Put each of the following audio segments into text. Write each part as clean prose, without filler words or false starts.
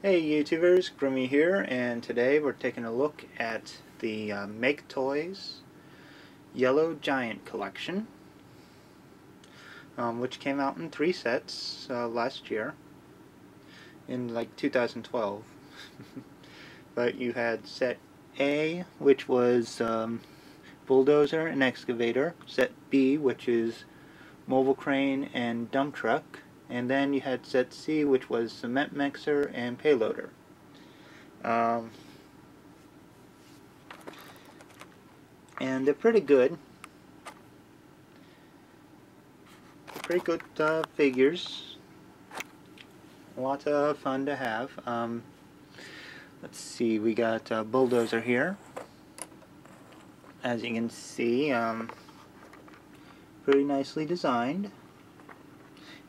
Hey YouTubers, Grimmy here, and today we're taking a look at the MakeToys Yellow Giant collection, which came out in 3 sets last year, in like 2012. But you had set A, which was bulldozer and excavator, set B, which is mobile crane and dump truck, and then you had set C, which was cement mixer and payloader. And they're pretty good. Pretty good figures. Lots of fun to have. Let's see, we got bulldozer here. As you can see, pretty nicely designed.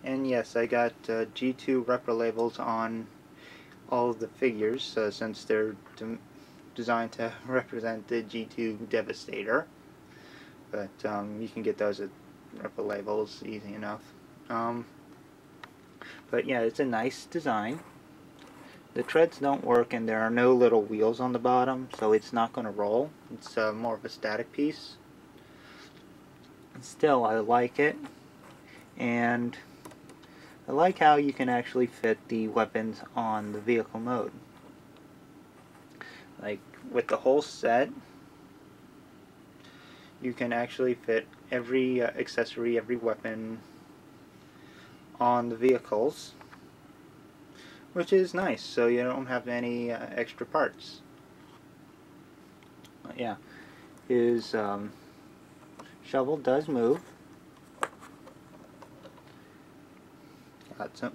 And yes, I got G2 repro labels on all of the figures since they're designed to represent the G2 Devistator. But you can get those at repro labels easy enough. But yeah, it's a nice design. The treads don't work and there are no little wheels on the bottom, so it's not going to roll. It's more of a static piece. Still, I like it. And I like how you can actually fit the weapons on the vehicle mode. Like with the whole set, you can actually fit every accessory, every weapon on the vehicles, which is nice, so you don't have any extra parts. Yeah, his shovel does move. It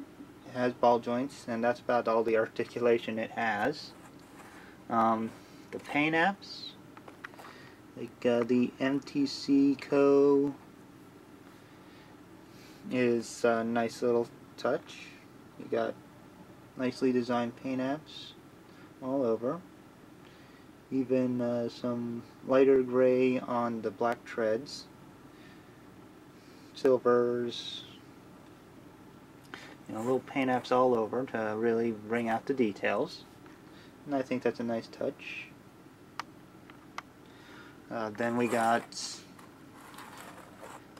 has ball joints, and that's about all the articulation it has. The paint apps, like the MTC Co. is a nice little touch. You got nicely designed paint apps all over. Even some lighter gray on the black treads. Silvers. Little paint apps all over to really bring out the details, and I think that's a nice touch. Then we got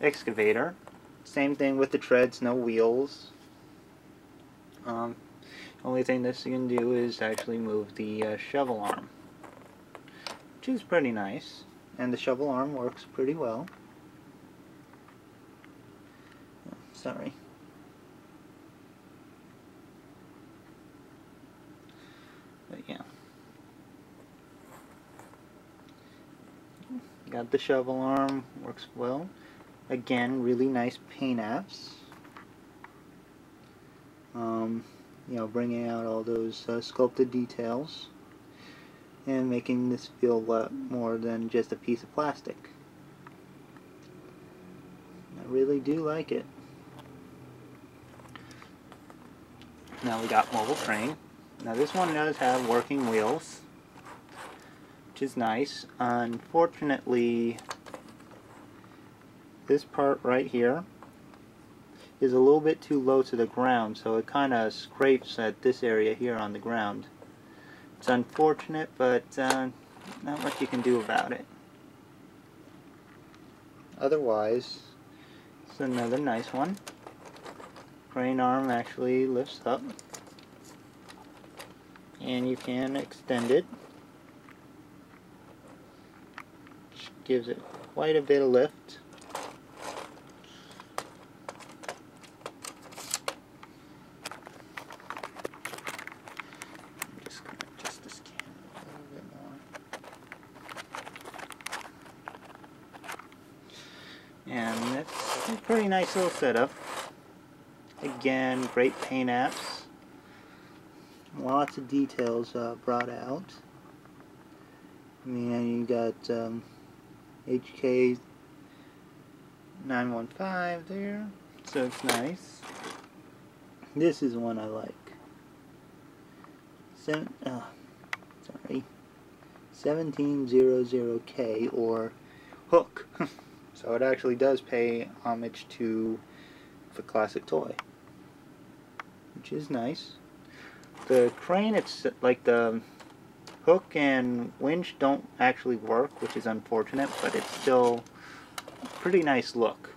excavator. Same thing with the treads, no wheels. Only thing this can do is actually move the shovel arm, which is pretty nice, and the shovel arm works pretty well. Sorry. But yeah, got the shovel arm, works well. Again, really nice paint apps. Bringing out all those sculpted details and making this feel a lot more than just a piece of plastic. I really do like it. Now we got mobile crane. Now this one does have working wheels, which is nice. Unfortunately, this part right here is a little bit too low to the ground, so it kind of scrapes at this area here on the ground. It's unfortunate, but not much you can do about it. Otherwise, it's another nice one. Crane arm actually lifts up, and you can extend it, which gives it quite a bit of lift. I'm just going to adjust this camera a little bit more. And that's a pretty nice little setup. Again, great paint apps. Lots of details brought out. I mean, you got HK 915 there, so it's nice. This is one I like. 1700K, or Hook. So it actually does pay homage to the classic toy, which is nice. The crane, it's like the hook and winch don't actually work, which is unfortunate, but it's still a pretty nice look.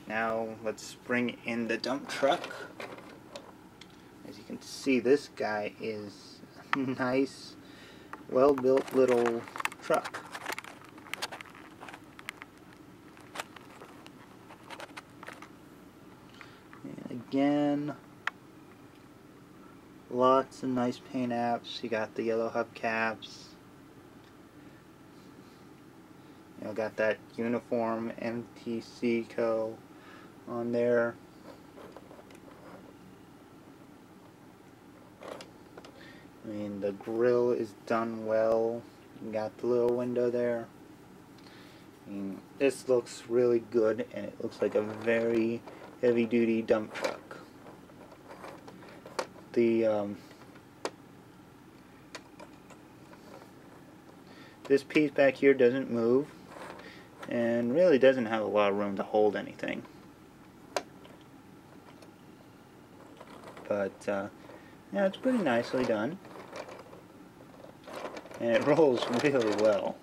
Now let's bring in the dump truck. As you can see, this guy is a nice, well-built little truck. And again, lots of nice paint apps. You got the yellow hubcaps. You know, got that uniform MTC Co. on there. I mean, the grill is done well. You got the little window there. I mean, this looks really good, and it looks like a very heavy-duty dump truck. The this piece back here doesn't move, and really doesn't have a lot of room to hold anything. But yeah, it's pretty nicely done, and it rolls really well.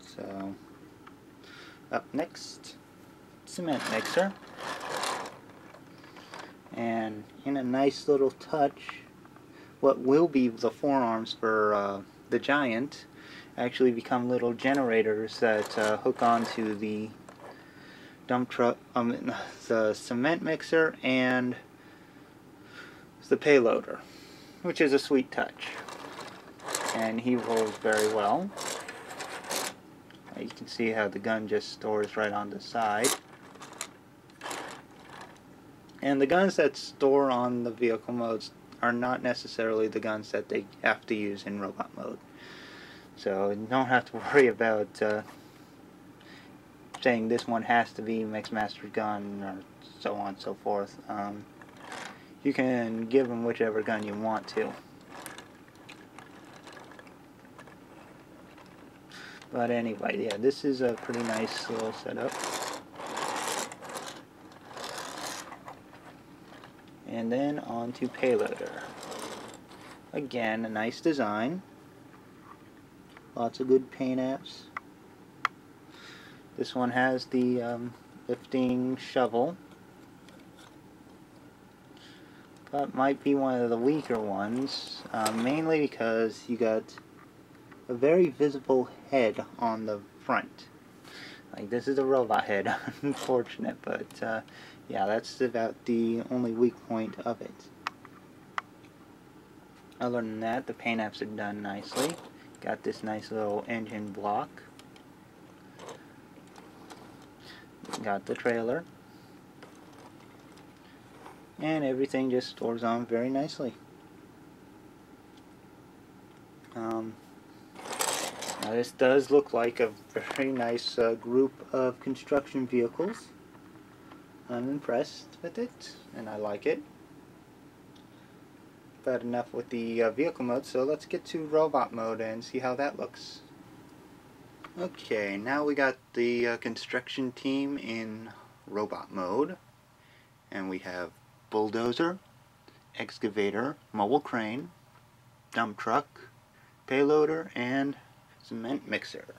So, up next, cement mixer. And in a nice little touch, what will be the forearms for the Giant actually become little generators that hook onto the dump truck, the cement mixer and the payloader, which is a sweet touch. And he rolls very well. You can see how the gun just stores right on the side. And the guns that store on the vehicle modes are not necessarily the guns that they have to use in robot mode. So you don't have to worry about saying this one has to be Mixmaster's gun or so on and so forth. You can give them whichever gun you want to. But anyway, yeah, this is a pretty nice little setup. And then on to payloader. Again, a nice design. Lots of good paint apps. This one has the lifting shovel, but might be one of the weaker ones, mainly because you got a very visible head on the front. Like, this is a robot head, unfortunate, but yeah, that's about the only weak point of it. Other than that, the paint apps are done nicely. Got this nice little engine block. Got the trailer. And everything just stores on very nicely. Now this does look like a very nice group of construction vehicles. I'm impressed with it, and I like it. But enough with the vehicle mode, so let's get to robot mode and see how that looks. Okay, now we got the construction team in robot mode, and we have bulldozer, excavator, mobile crane, dump truck, payloader, and cement mixer.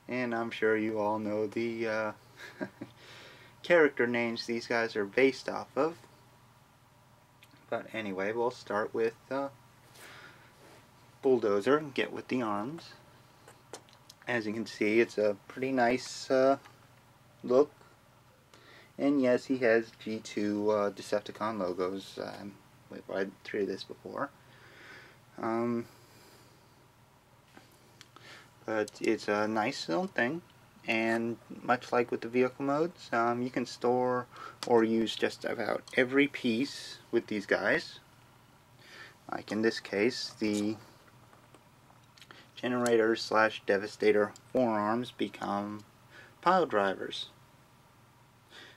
And I'm sure you all know the character names these guys are based off of. But anyway, we'll start with bulldozer, get with the arms. As you can see, it's a pretty nice look. And yes, he has G2 Decepticon logos. We've read through this before. But it's a nice little thing, and much like with the vehicle modes, you can store or use just about every piece with these guys. Like in this case, the generator / Devistator forearms become pile drivers,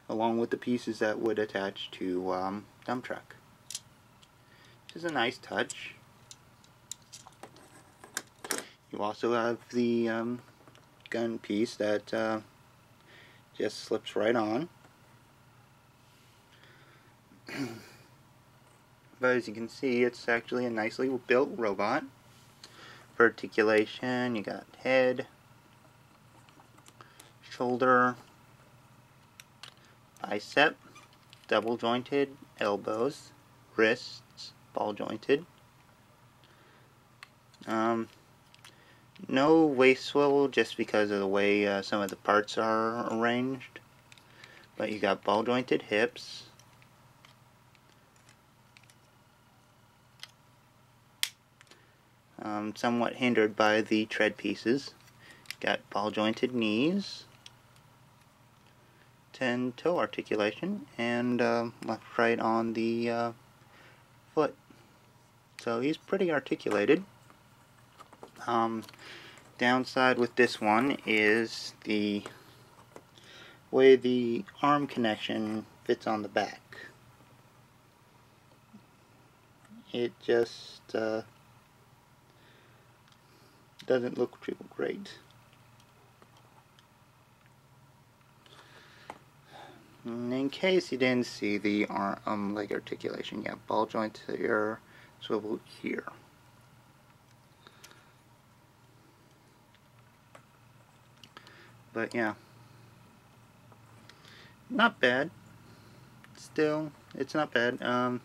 along with the pieces that would attach to dump truck, which is a nice touch. You also have the shotgun piece that just slips right on. But as you can see, it's actually a nicely built robot. For articulation, you got head, shoulder, bicep, double jointed, elbows, wrists, ball jointed. No waist swivel just because of the way some of the parts are arranged. But you got ball jointed hips. Somewhat hindered by the tread pieces. Got ball jointed knees. 10 toe articulation. And left right on the foot. So he's pretty articulated. Downside with this one is the way the arm connection fits on the back. It just doesn't look too great. And in case you didn't see the arm leg articulation, yeah, ball joint here, swivel here. But yeah, not bad. Still, it's not bad. Yeah,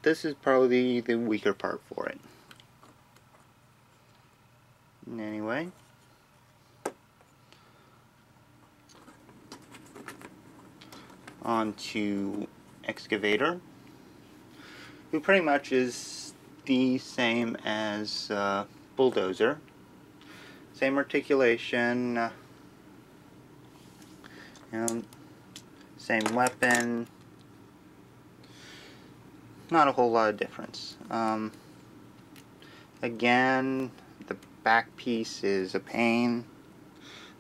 this is probably the weaker part for it. Anyway, on to Excavator, who pretty much is the same as Bulldozer. Same articulation, same weapon, not a whole lot of difference. Again, the back piece is a pain,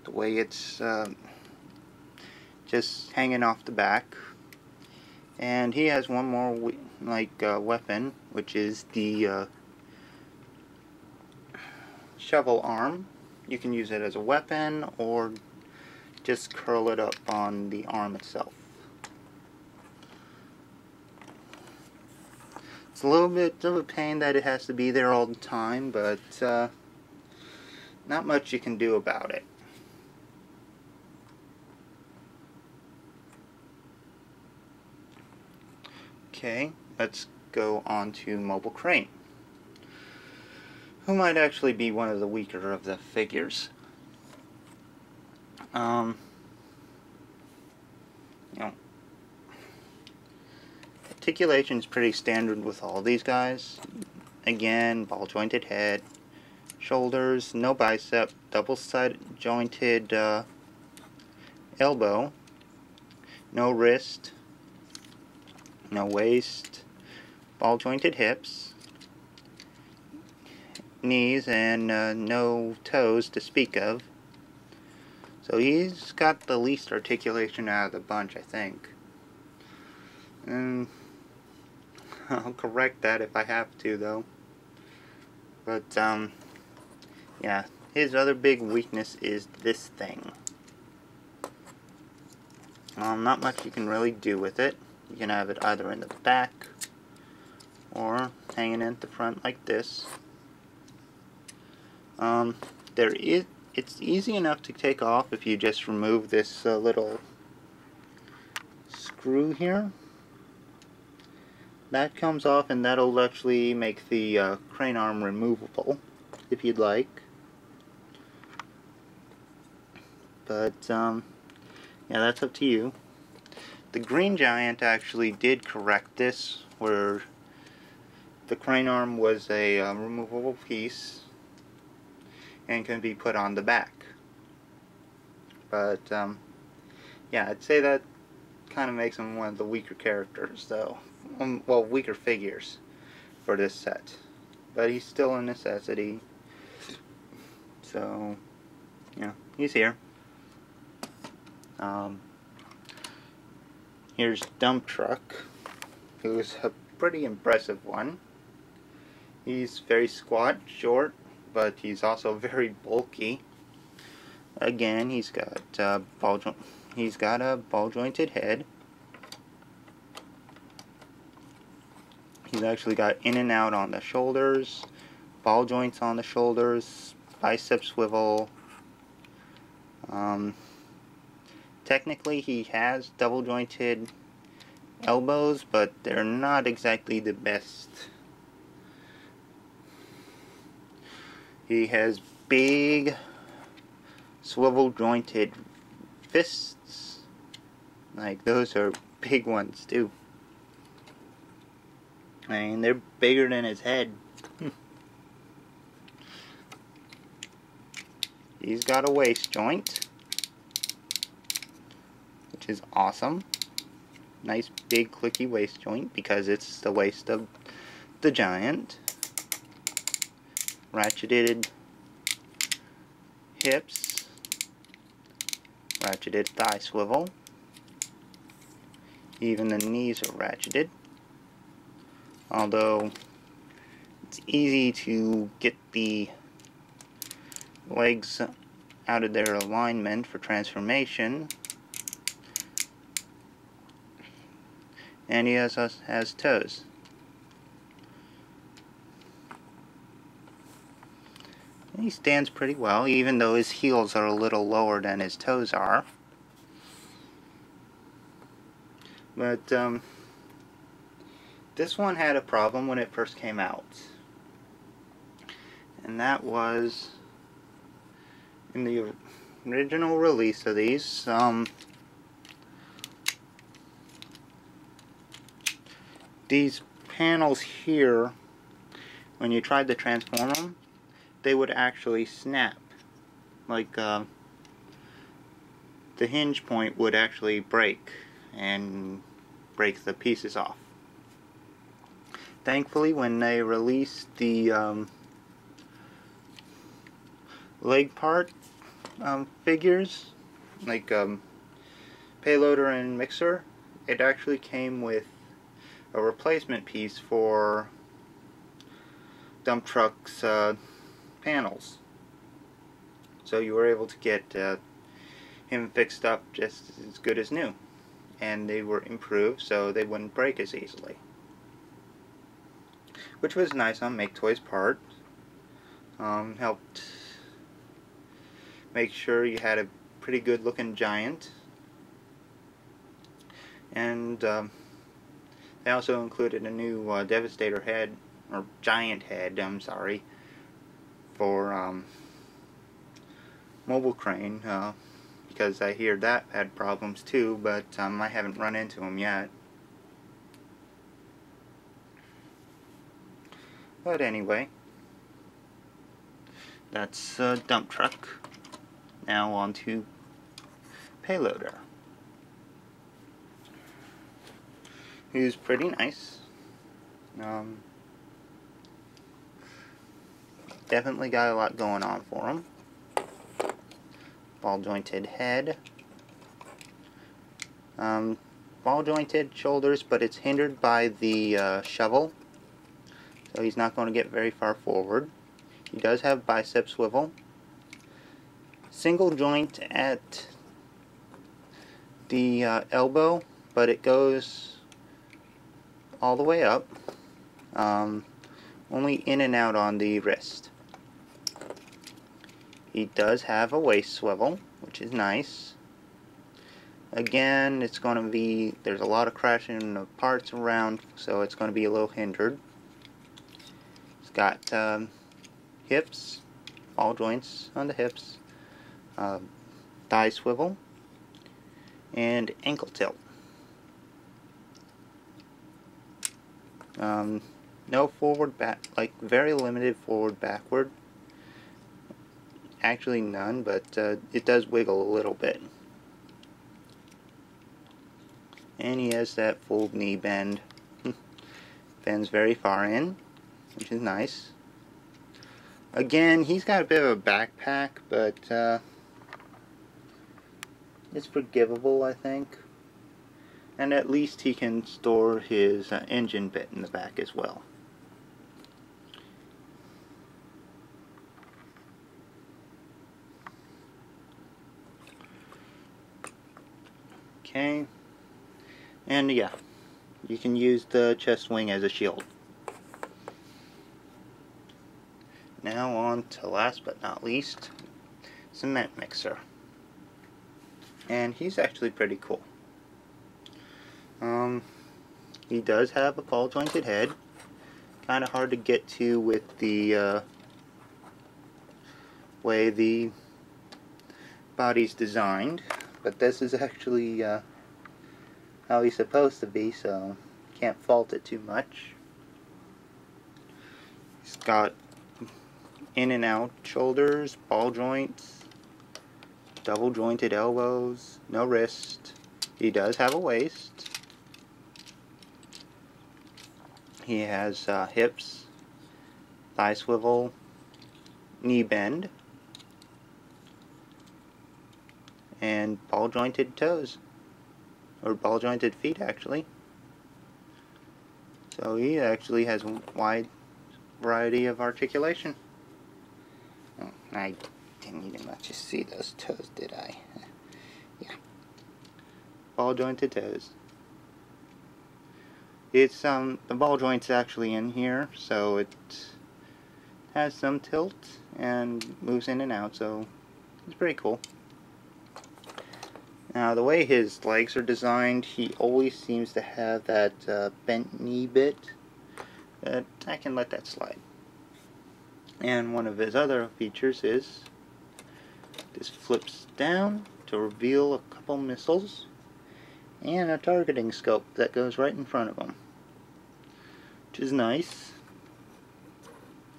the way it's just hanging off the back. And he has one more weapon, which is the shovel arm. You can use it as a weapon or just curl it up on the arm itself. It's a little bit of a pain that it has to be there all the time, but not much you can do about it. Okay, let's go on to Mobile Crane, who might actually be one of the weaker of the figures. Articulation is pretty standard with all these guys. Again, ball jointed head, shoulders, no bicep, double side jointed elbow, no wrist, no waist, ball jointed hips, knees, and no toes to speak of. So he's got the least articulation out of the bunch, I think. And I'll correct that if I have to, though. But yeah, his other big weakness is this thing. Not much you can really do with it. You can have it either in the back or hanging at the front like this. It's easy enough to take off if you just remove this little screw here. That comes off, and that'll actually make the crane arm removable if you'd like. But yeah, that's up to you. The Green Giant actually did correct this, where the crane arm was a removable piece and can be put on the back. But yeah, I'd say that kind of makes him one of the weaker characters, though. Well, weaker figures for this set. But he's still a necessity. So, yeah, he's here. Here's Dump Truck, who's a pretty impressive one. He's very squat, short, but he's also very bulky. Again, he's got a ball jointed head. He's actually got in and out on the shoulders, ball joints on the shoulders, bicep swivel. Technically he has double jointed elbows, but they're not exactly the best. He has big swivel jointed fists. Like, those are big ones too. I mean, they're bigger than his head. He's got a waist joint, which is awesome. Nice big clicky waist joint because it's the waist of the giant. Ratcheted hips. Ratcheted thigh swivel. Even the knees are ratcheted. Although it's easy to get the legs out of their alignment for transformation. And he has toes. And he stands pretty well, even though his heels are a little lower than his toes are. But this one had a problem when it first came out. And that was in the original release of these. These panels here, when you tried to transform them, they would actually snap. Like, the hinge point would actually break and break the pieces off. Thankfully, when they released the leg part figures, like payloader and mixer, it actually came with a replacement piece for dump truck's panels. So you were able to get him fixed up just as good as new. And they were improved so they wouldn't break as easily. Which was nice on MakeToys' part. Helped make sure you had a pretty good looking giant. And they also included a new Devistator head, or giant head, I'm sorry, for mobile crane, because I hear that had problems too, but I haven't run into them yet. But anyway, that's dump truck. Now on to payloader, who's pretty nice. Definitely got a lot going on for him. Ball jointed head. Ball jointed shoulders, but it's hindered by the shovel. So he's not going to get very far forward. He does have bicep swivel. Single joint at the elbow, but it goes all the way up. Only in and out on the wrist. He does have a waist swivel, which is nice. Again, it's going to be, there's a lot of crashing of parts around, so it's going to be a little hindered. It's got hips, ball joints on the hips, thigh swivel, and ankle tilt. No forward back, like very limited forward backward. Actually none, but it does wiggle a little bit. And he has that full knee bend. Bends very far in, which is nice. Again, he's got a bit of a backpack, but it's forgivable, I think. And at least he can store his engine bit in the back as well. Okay. And yeah, you can use the chest wing as a shield. Now on to last but not least, Cement Mixer. And he's actually pretty cool. He does have a ball jointed head. Kind of hard to get to with the way the body's designed, but this is actually how he's supposed to be, so can't fault it too much. He's got in and out shoulders, ball joints, double jointed elbows, no wrist. He does have a waist. He has hips, thigh swivel, knee bend, and ball jointed toes, or ball jointed feet actually. So he actually has a wide variety of articulation. Oh, I didn't even let you see those toes, did I? Yeah. Ball jointed toes. It's the ball joint's actually in here, so it has some tilt and moves in and out, so it's pretty cool. Now the way his legs are designed, he always seems to have that bent knee bit, but I can let that slide. And one of his other features is this flips down to reveal a couple missiles and a targeting scope that goes right in front of him, which is nice.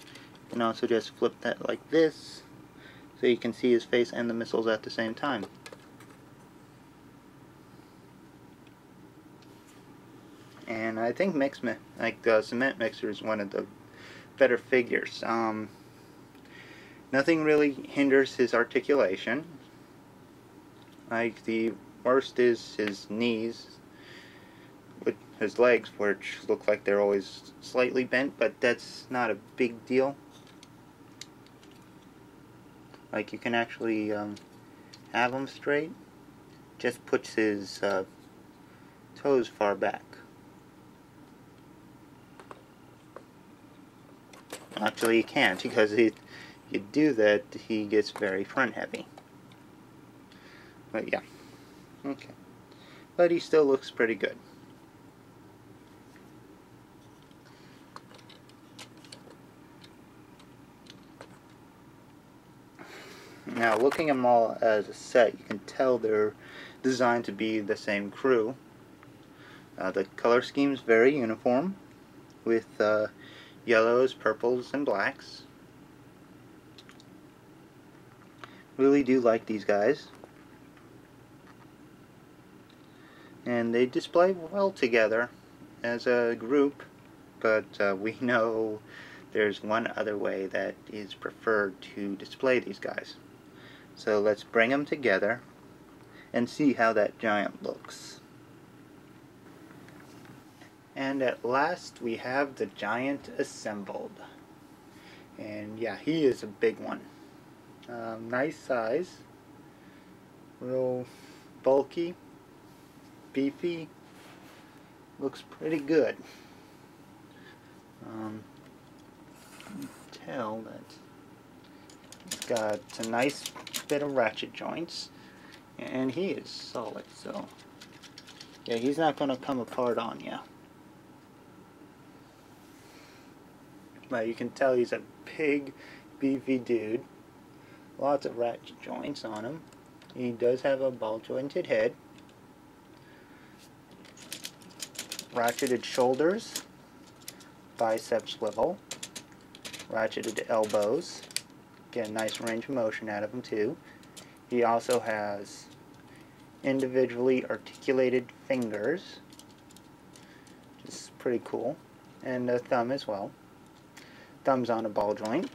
You can also just flip that like this so you can see his face and the missiles at the same time. And I think the Cement Mixer is one of the better figures. Nothing really hinders his articulation. Like, the worst is his knees, with his legs, which look like they're always slightly bent, but that's not a big deal. Like, you can actually have them straight. Just puts his toes far back. Actually, you can't, because if you do that, he gets very front heavy. But yeah, okay. But he still looks pretty good. Now, looking at them all as a set, you can tell they're designed to be the same crew. The color scheme is very uniform, with yellows, purples, and blacks. Really do like these guys. And they display well together as a group, but we know there's one other way that is preferred to display these guys. So let's bring them together and see how that giant looks. And at last we have the giant assembled. And yeah, he is a big one. Nice size. Real bulky. Beefy. Looks pretty good. Tell that he's got a nice bit of ratchet joints. And he is solid, so yeah, he's not going to come apart on you. But you can tell he's a big, beefy dude. Lots of ratchet joints on him. He does have a ball jointed head. Ratcheted shoulders. Bicep swivel. Ratcheted elbows. Get a nice range of motion out of him too. He also has individually articulated fingers, which is pretty cool, and a thumb as well. Thumb's on a ball joint.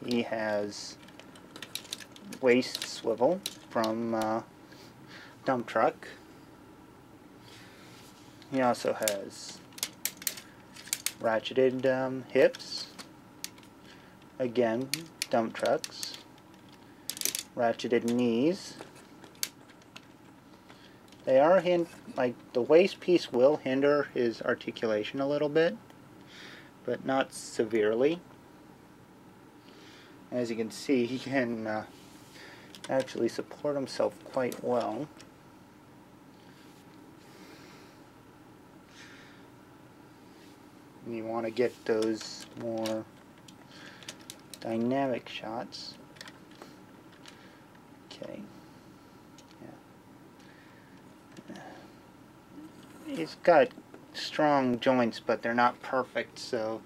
He has waist swivel from dump truck. He also has ratcheted hips, again dump trucks. Ratcheted knees, They are like the waist piece will hinder his articulation a little bit, but not severely. As you can see, he can actually support himself quite well. And you want to get those more dynamic shots. Okay. Yeah. He's got strong joints, but they're not perfect, so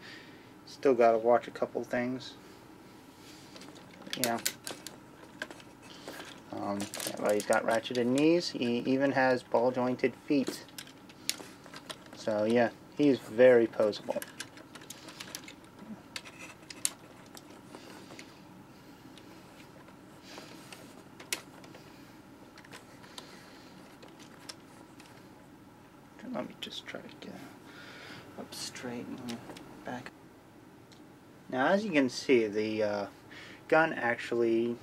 still got to watch a couple things. Yeah. Well, he's got ratcheted knees. He even has ball jointed feet. So yeah, he's very poseable. Let me just try to get up straight and back. Now, as you can see, the gun actually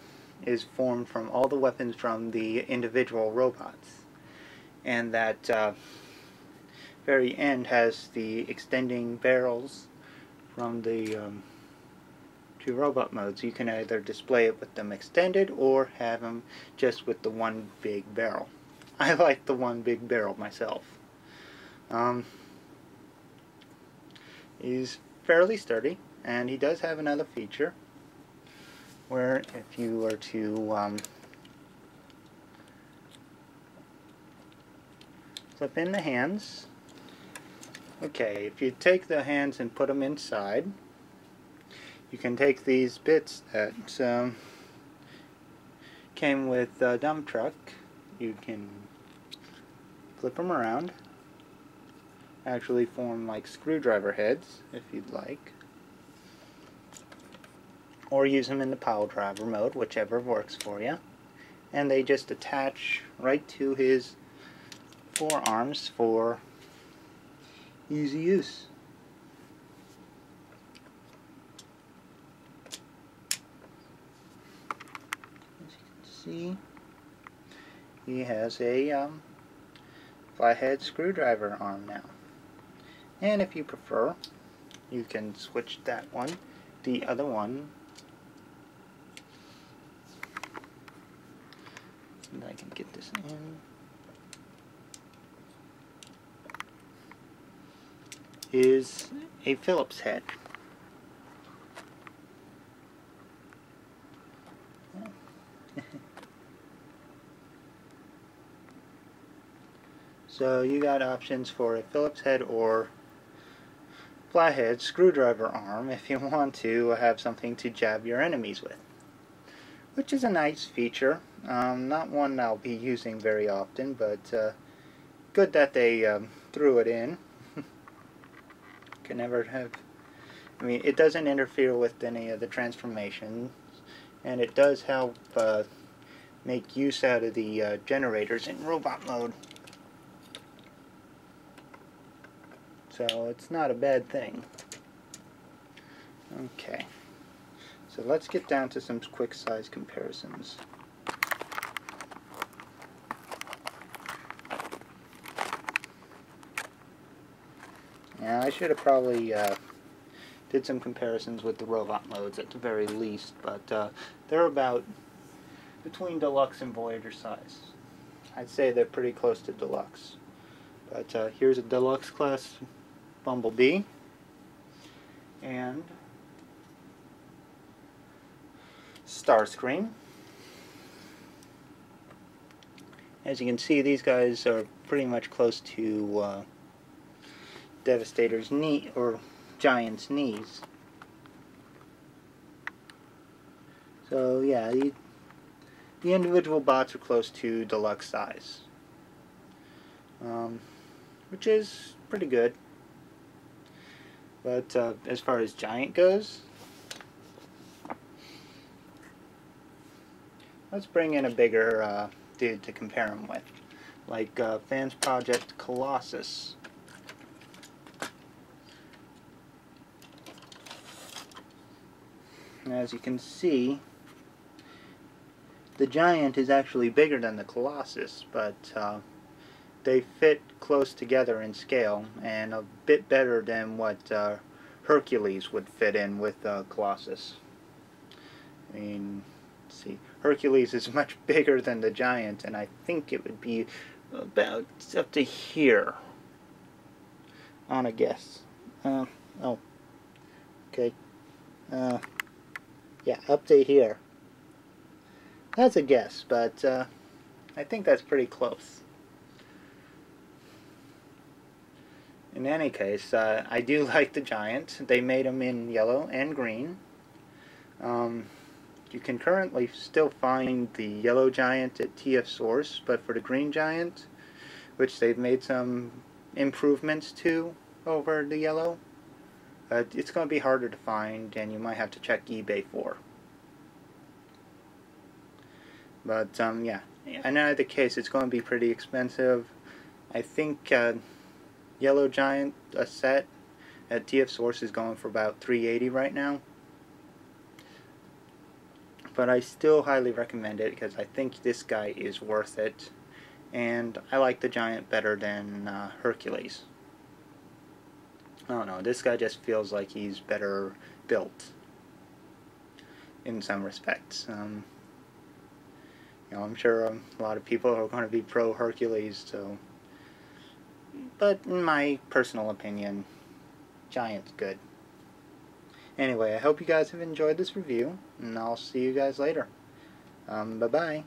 is formed from all the weapons from the individual robots, and that very end has the extending barrels from the two robot modes. You can either display it with them extended or have them just with the one big barrel. I like the one big barrel myself. He's fairly sturdy, and he does have another feature where if you were to flip in the hands, okay, if you take the hands and put them inside, you can take these bits that came with the dump truck, you can flip them around, actually form like screwdriver heads if you'd like, or use them in the pile driver mode, whichever works for you, and they just attach right to his forearms for easy use. As you can see, he has a flathead screwdriver arm now. And if you prefer, you can switch that one. The other one, and I can get this in, is a Phillips head. So you got options for a Phillips head or flathead screwdriver arm if you want to have something to jab your enemies with, which is a nice feature. Not one I'll be using very often, but good that they threw it in. Can never have, I mean, it doesn't interfere with any of the transformations, and it does help make use out of the generators in robot mode. So it's not a bad thing. Okay, so let's get down to some quick size comparisons. Now I should have probably did some comparisons with the robot modes at the very least, but they're about between Deluxe and Voyager size. I'd say they're pretty close to Deluxe. But here's a Deluxe class Bumblebee, and Starscream. As you can see, these guys are pretty much close to Devastator's knee, or Giant's knees. So yeah, the individual bots are close to Deluxe size, which is pretty good. But as far as Giant goes, let's bring in a bigger dude to compare him with, like Fans Project Colossus. And as you can see, the Giant is actually bigger than the Colossus, but they fit close together in scale, and a bit better than what Hercules would fit in with Colossus. I mean, let's see, Hercules is much bigger than the Giant, and I think it would be about up to here, on a guess. Oh, okay. Yeah, up to here. That's a guess, but I think that's pretty close. In any case, I do like the Giant. They made them in yellow and green. You can currently still find the yellow Giant at TF Source, but for the green Giant, which they've made some improvements to over the yellow, it's going to be harder to find, and you might have to check eBay for. But yeah, in either case, it's going to be pretty expensive. I think Yellow Giant, a set at TF Source, is going for about $380 right now. But I still highly recommend it because I think this guy is worth it, and I like the Giant better than Hercules. I don't know, this guy just feels like he's better built in some respects. You know, I'm sure a lot of people are going to be pro Hercules, so. But in my personal opinion, Giant's good. Anyway, I hope you guys have enjoyed this review, and I'll see you guys later. Bye-bye.